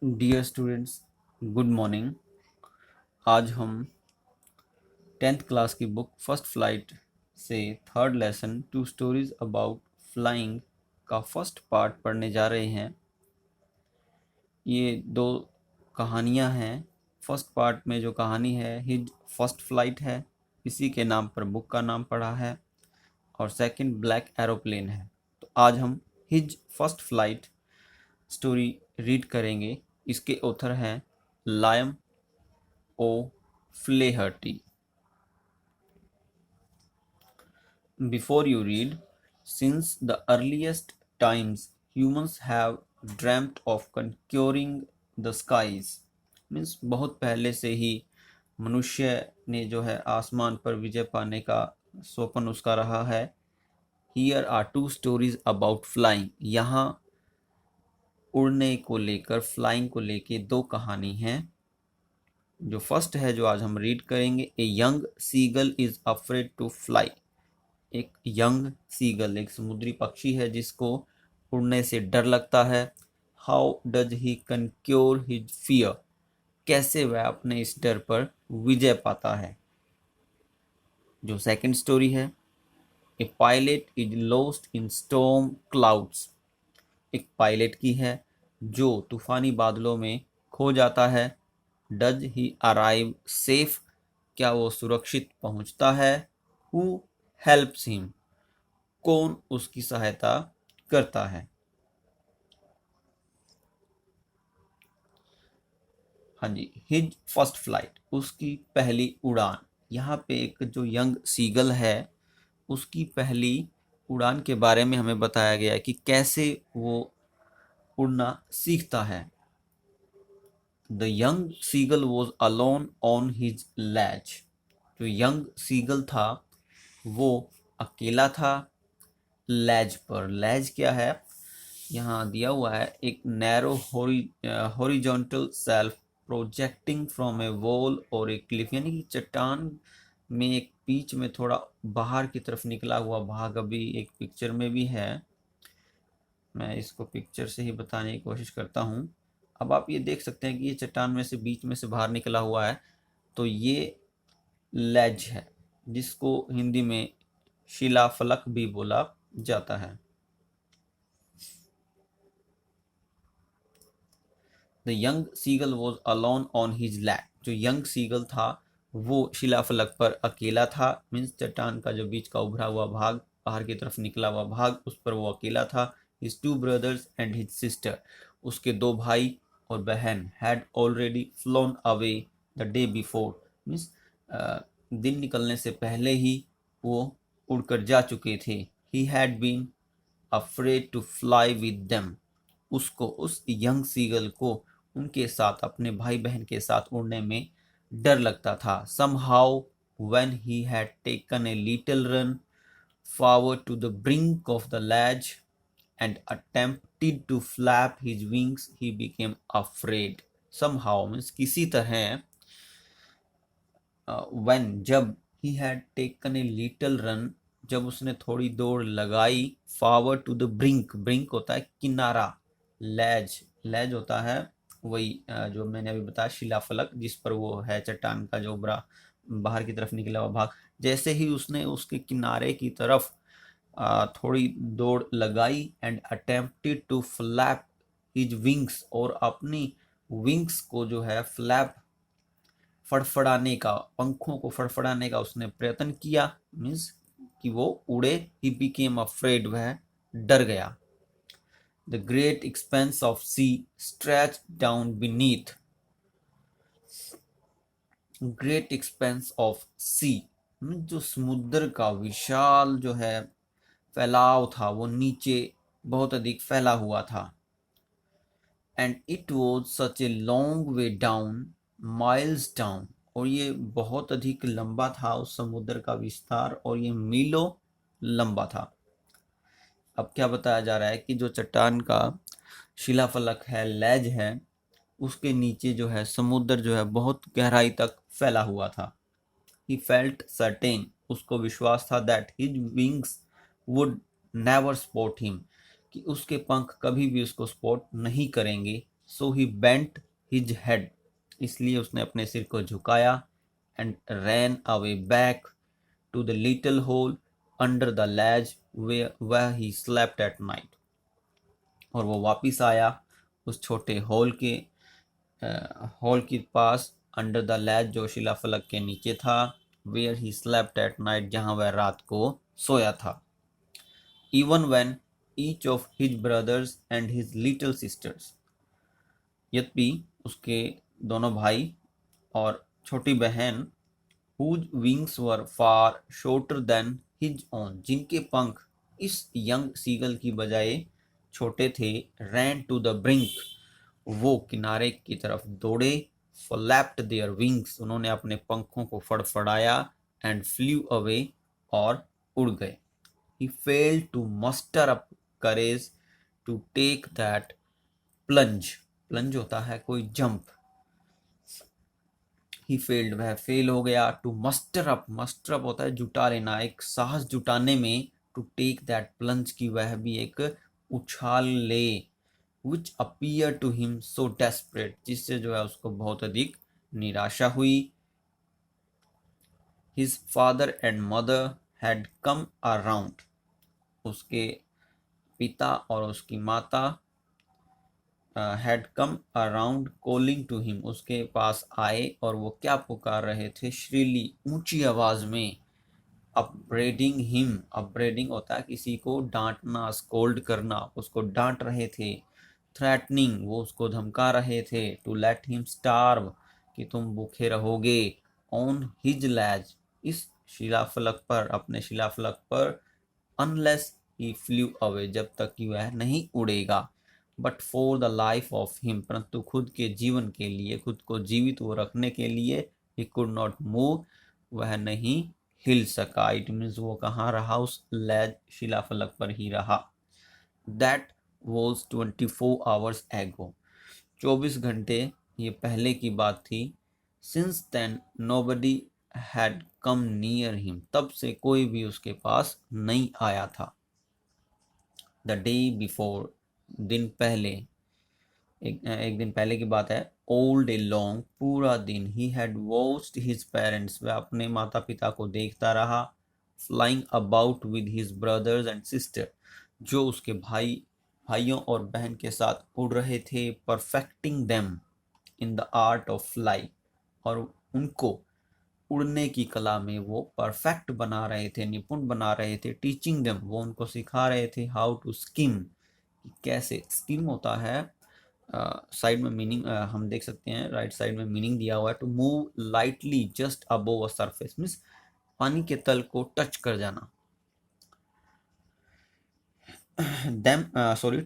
Dear students, good morning. आज हम 10th class की बुक फर्स्ट फ्लाइट से third lesson two stories about flying का फर्स्ट पार्ट पढ़ने जा रहे हैं। ये दो कहानियां हैं। फर्स्ट पार्ट में जो कहानी है हिज फर्स्ट फ्लाइट है, इसी के नाम पर बुक का नाम पड़ा है। और सेकंड ब्लैक एरोप्लेन है। तो आज हम his first flight story read करेंगे। इसके ऑथर हैं Liam O'Flaherty. Before you read, since the earliest times humans have dreamt of conquering the skies, means बहुत पहले से ही मनुष्य ने जो है आसमान पर विजय पाने का स्वप्न उसका रहा है। Here are two stories about flying. यहाँ उड़ने को लेकर, फ्लाइंग को लेकर दो कहानी हैं। जो फर्स्ट है जो आज हम रीड करेंगे, a young seagull is afraid to fly. एक यंग सीगल, एक समुद्री पक्षी है जिसको उड़ने से डर लगता है। How does he conquer his fear, कैसे वह अपने इस डर पर विजय पाता है। जो सेकंड स्टोरी है, a pilot is lost in storm clouds. एक पायलट की है जो तूफानी बादलों में खो जाता है। डज ही अराइव सेफ, क्या वो सुरक्षित पहुंचता है। हु हेल्प्स हिम, कौन उसकी सहायता करता है। हाँ जी, हिज फर्स्ट फ्लाइट, उसकी पहली उड़ान। यहाँ पे एक जो यंग सीगल है उसकी पहली उड़ान के बारे में हमें बताया गया है कि कैसे वो उड़ना सीखता है। The young seagull was alone on his ledge. जो यंग सीगल था वो अकेला था लैज पर। लैज क्या है, यहाँ दिया हुआ है, एक narrow horizontal self projecting from A wall और ए क्लिफ, यानी कि चट्टान में एक बीच में थोड़ा बाहर की तरफ निकला हुआ भाग। अभी एक पिक्चर में भी है, मैं इसको पिक्चर से ही बताने की कोशिश करता हूँ। अब आप ये देख सकते हैं कि ये चट्टान में से बीच में से बाहर निकला हुआ है, तो ये लेज है जिसको हिंदी में शिलाफलक भी बोला जाता है। The young seagull was alone on his लैक। जो यंग सीगल था वो शिलाफलक पर अकेला था, मीन्स चट्टान का जो बीच का उभरा हुआ भाग, बाहर की तरफ निकला हुआ भाग, उस पर वो अकेला था। His two brothers and his sister, उसके दो भाई और बहन, had already phloem away the day before, means दिन निकलने से पहले ही वो उड़कर जा चुके थे। He had been afraid to fly with them, उसको, उस यंग सीगल को उनके साथ, अपने भाई बहन के साथ उड़ने में डर लगता था। somehow when he had taken a little run forward to the brink of the ledge and attempted to flap his wings, he became afraid. somehow means किसी तरह, when जब, he had taken a little run जब उसने थोड़ी दौड़ लगाई, forward to the brink, brink होता है किनारा, लैज, लैज होता है वही जो मैंने अभी बताया शिलाफलक, जिस पर वो है चट्टान का जो उभरा बाहर की तरफ निकला हुआ भाग। जैसे ही उसने उसके किनारे की तरफ थोड़ी दौड़ लगाई, and attempted to flap his wings, और अपनी विंग्स को जो है फ्लैप, फड़फड़ाने का, पंखों को फड़फड़ाने का उसने प्रयत्न किया, मीन्स कि वो उड़े। ही बिकेम अफ्रेड, वह डर गया। The great expanse of sea stretched down beneath. Great expanse of sea, जो समुद्र का विशाल जो है फैलाव था वो नीचे बहुत अधिक फैला हुआ था। And it was such a long way down, miles down, और ये बहुत अधिक लंबा था उस समुद्र का विस्तार, और ये मीलों लंबा था। अब क्या बताया जा रहा है कि जो चट्टान का शिलाफलक है, लैज है, उसके नीचे जो है समुद्र जो है बहुत गहराई तक फैला हुआ था। He felt certain, उसको विश्वास था, that his wings would never spot him, कि उसके पंख कभी भी उसको स्पॉट नहीं करेंगे। So he bent his head, इसलिए उसने अपने सिर को झुकाया, and ran away back to the little hole under the ledge where he slept at night, और वो वापिस आया उस छोटे हॉल के पास, अंडर द लैज जो शिलाफलक के नीचे था, where he slept at night जहां वह रात को सोया था, even when each of his brothers and his little sisters, यद्यपि उसके दोनों भाई और छोटी बहन, whose wings were far shorter than his own, जिनके पंख इस यंग सीगल की बजाय छोटे थे, ran to the brink, वो किनारे की तरफ दौड़े, flapped their wings, उन्होंने अपने पंखों को फड़फड़ाया, and flew away, और उड़ गए. He failed to muster up courage to take that plunge. plunge होता है कोई जंप. He failed, वह फेल हो गया. To muster up होता है जुटा लेना, एक साहस जुटाने में. To take that plunge की वह भी एक उछाल ले. Which appeared to him so desperate, जिससे जो है उसको बहुत अधिक निराशा हुई. His father and mother had come around, उसके पिता और उसकी माता had come around calling to him, उसके पास आए और वो क्या पुकार रहे थे, श्रीली ऊंची आवाज में. upbraiding him, upbraiding होता है किसी को डांटना, स्कोल्ड करना, उसको डांट रहे थे. threatening, वो उसको धमका रहे थे. to let him starve, कि तुम भूखे रहोगे. on his ledge, इस शिलाफलक पर, अपने शिलाफलक पर. unless he flew away, जब तक कि वह नहीं उड़ेगा. But for the life of him, परंतु खुद के जीवन के लिए, खुद को जीवित वो रखने के लिए, ही कुड नॉट मूव, वह नहीं हिल सका. इट मीन्स वो कहाँ रहा, उस लैज शिलाफलक पर ही रहा. दैट वॉज 24 hours एगो, 24 घंटे ये पहले की बात थी. Since then nobody had come near him, तब से कोई भी उसके पास नहीं आया था. द डे बिफोर, दिन पहले, एक दिन पहले की बात है. ऑल डे लॉन्ग, पूरा दिन. He had watched his parents, वह अपने माता पिता को देखता रहा. Flying about with his brothers and sister, जो उसके भाइयों और बहन के साथ उड़ रहे थे. Perfecting them in the art of fly, और उनको उड़ने की कला में वो परफेक्ट बना रहे थे, निपुण बना रहे थे. टीचिंग देम, वो उनको सिखा रहे थे. हाउ टू स्किम, कैसे. स्किम होता है, साइड में मीनिंग हम देख सकते हैं, राइट साइड में मीनिंग दिया हुआ है. To move lightly just above a surface, means पानी के तल को टच कर जाना.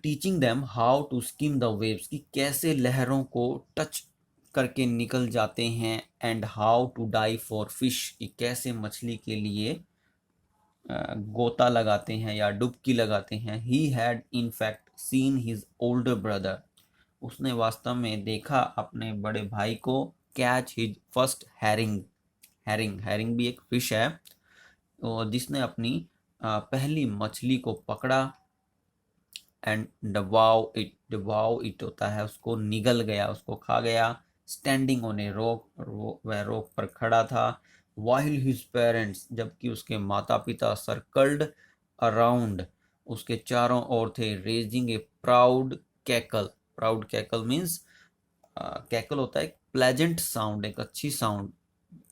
Teaching them how to skim the waves, कि कैसे लहरों को टच करके निकल जाते हैं. And how to dive for fish, कि कैसे मछली के लिए गोता लगाते हैं या डुबकी लगाते हैं. He had in fact seen his older brother, उसने वास्तव में देखा अपने बड़े भाई को. Catch his first herring, herring भी एक फिश है, जिसने अपनी पहली मछली को पकड़ा. एंड डिवोर इट होता है उसको निगल गया, उसको खा गया. स्टैंडिंग ऑन ए रॉक, वह रॉक पर खड़ा था. वाइल हिज पेरेंट्स, जबकि उसके माता पिता. सर्कल्ड अराउंड, उसके चारों ओर थे. रेजिंग ए proud cackle, proud cackle means, cackle होता है एक प्लेजेंट साउंड, एक अच्छी साउंड.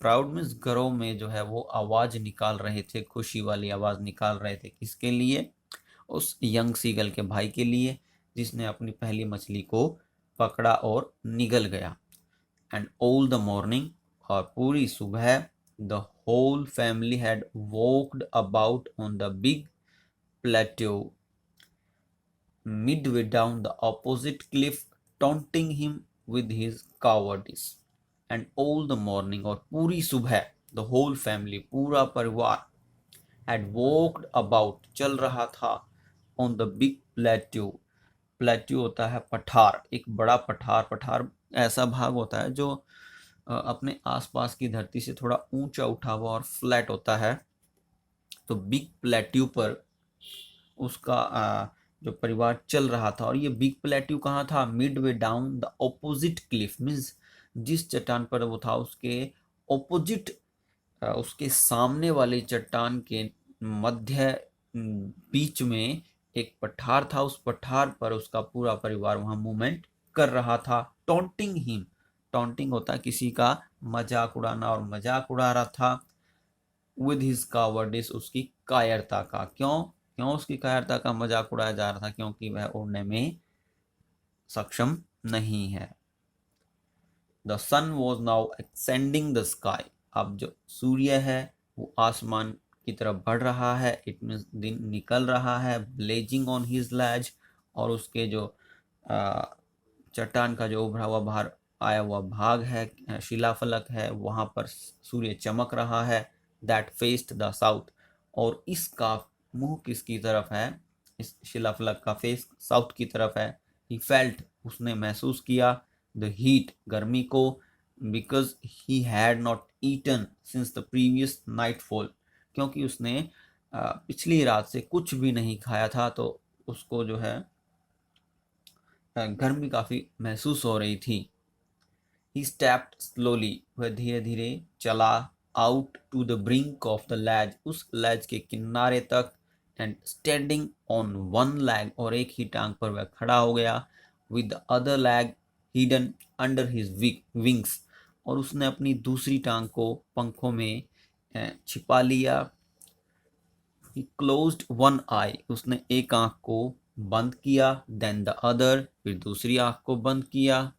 प्राउड मीन्स घरों में जो है वो आवाज निकाल रहे थे, खुशी वाली आवाज निकाल रहे थे. किसके लिए, उस यंग सीगल के भाई के लिए, जिसने अपनी पहली मछली को पकड़ा और निगल गया. एंड ऑल द मॉर्निंग, और पूरी सुबह. The whole family had walked about on the big plateau midway down the opposite cliff, taunting him with his cowardice. And all the morning, और पूरी सुबह. the whole family, पूरा परिवार. had walked about, चल रहा था. on the big plateau, plateau होता है पठार, एक बड़ा पठार. पठार ऐसा भाग होता है जो अपने आसपास की धरती से थोड़ा ऊंचा उठा हुआ और फ्लैट होता है. तो बिग प्लेट्यू पर उसका जो परिवार चल रहा था। और ये बिग प्लेट्यू कहाँ था? Midway down the opposite Cliff, means जिस चट्टान पर वो था उसके ऑपोजिट, उसके सामने वाली चट्टान के मध्य बीच में एक पठार था। उस पठार पर उसका पूरा परिवार वहां मूवमेंट कर रहा था। टॉन्टिंग हिम, टॉन्टिंग होता है किसी का मजाक उड़ाना, और मजाक उड़ा रहा था। विद हिज कावर्डिस, उसकी कायरता का। क्यों क्यों उसकी कायरता का मजाक उड़ाया जा रहा था? क्योंकि वह उड़ने में सक्षम नहीं है। The sun was now ascending the sky, अब जो सूर्य है वो आसमान की तरफ बढ़ रहा है। इट मीन्स दिन निकल रहा है। ब्लेजिंग ऑन हिज लैज, और उसके जो चट्टान का जो उभरा हुआ बाहर आया हुआ भाग है, शिलाफलक है, वहां पर सूर्य चमक रहा है। दैट फेस्ड द साउथ, और इसका मुंह किसकी तरफ है? इस शिलाफलक का फेस साउथ की तरफ है। ही फेल्ट, उसने महसूस किया, द हीट, गर्मी को, because he had not eaten since the previous nightfall, क्योंकि उसने पिछली रात से कुछ भी नहीं खाया था, तो उसको जो है गर्मी काफी महसूस हो रही थी। He stepped slowly, वह धीरे धीरे चला, out to the brink of the ledge, उस लेज के किनारे तक, and standing on one leg, और एक ही टांग पर वह खड़ा हो गया, with the other leg hidden under his wings, और उसने अपनी दूसरी टांग को पंखों में छिपा लिया। He closed one eye, उसने एक आंख को बंद किया, then the other, फिर दूसरी आंख को बंद किया,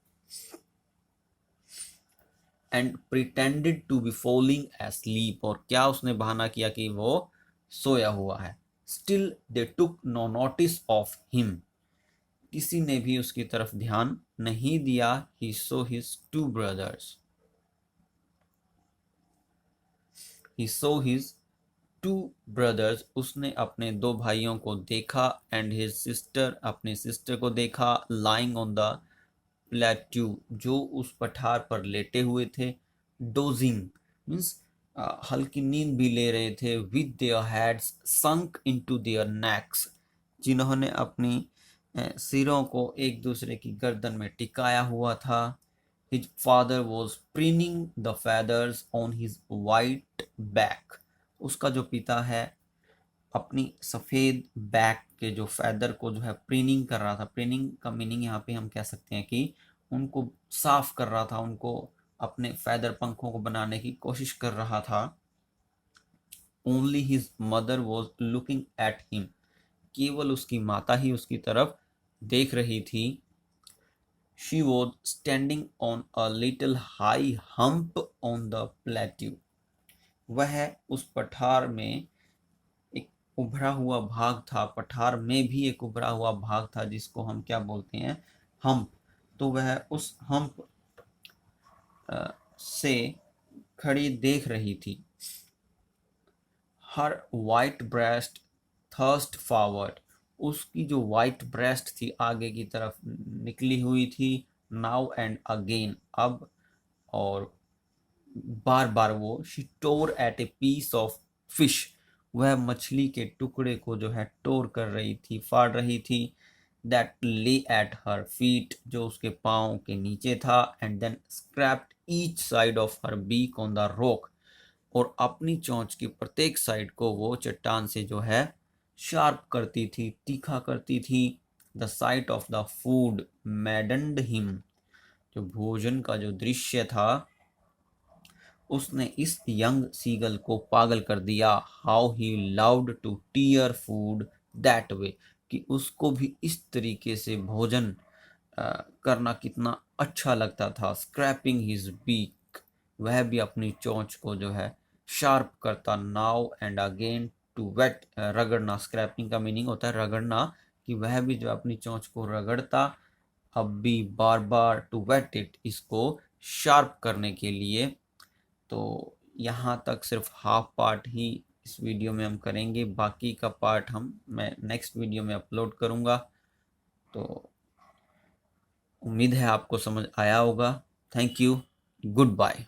and pretended to be falling asleep, और क्या उसने बहाना किया कि वो सोया हुआ है। Still they took no notice of him, किसी ने भी उसकी तरफ ध्यान नहीं दिया। He saw his two brothers, he saw his two brothers, उसने अपने दो भाइयों को देखा, एंड हिज सिस्टर, अपने सिस्टर को देखा, लाइंग ऑन द प्लेट्यू, जो उस पठार पर लेटे हुए थे। डोजिंग मीन्स हल्की नींद भी ले रहे थे। With their heads sunk into their next, जिन्होंने अपनी सिरों को एक दूसरे की गर्दन में टिकाया हुआ था। His father was preening the feathers on his white back, उसका जो पिता है अपनी सफ़ेद बैक के जो फैदर को जो है प्रिनिंग कर रहा था। प्रिनिंग का मीनिंग यहाँ पे हम कह सकते हैं कि उनको साफ कर रहा था, उनको अपने फैदर पंखों को बनाने की कोशिश कर रहा था। Only his mother was looking at him, केवल उसकी माता ही उसकी तरफ देख रही थी। She was standing on a little high hump on the plateau, वह उस पठार में एक उभरा हुआ भाग था। पठार में भी एक उभरा हुआ भाग था जिसको हम क्या बोलते हैं? हम्प। तो वह उस हम्प से खड़ी देख रही थी। हर वाइट ब्रेस्ट थर्स्ट फॉरवर्ड, उसकी जो वाइट ब्रेस्ट थी आगे की तरफ निकली हुई थी। नाउ एंड अगेन, अब और बार बार वो she tore at a piece of fish, वह मछली के टुकड़े को जो है टोर कर रही थी, फाड़ रही थी। दैट ले एट हर फीट, जो उसके पाँव के नीचे था। And then scraped each side of her beak on the rock, और अपनी चोंच की प्रत्येक साइड को वो चट्टान से जो है शार्प करती थी, तीखा करती थी। The site of the food मैडन्ड him, जो भोजन का जो दृश्य था उसने इस यंग सीगल को पागल कर दिया। How he loved to tear food that way, कि उसको भी इस तरीके से भोजन करना कितना अच्छा लगता था। स्क्रैपिंग हिज बीक, वह भी अपनी चोंच को जो है शार्प करता। Now and again to whet, रगड़ना, स्क्रैपिंग का मीनिंग होता है रगड़ना, कि वह भी जो अपनी चोंच को रगड़ता, अब भी बार बार, टू वेट इट, इसको शार्प करने के लिए। तो यहाँ तक सिर्फ हाफ पार्ट ही इस वीडियो में हम करेंगे, बाकी का पार्ट मैं नेक्स्ट वीडियो में अपलोड करूँगा। तो उम्मीद है आपको समझ आया होगा। Thank you, good bye.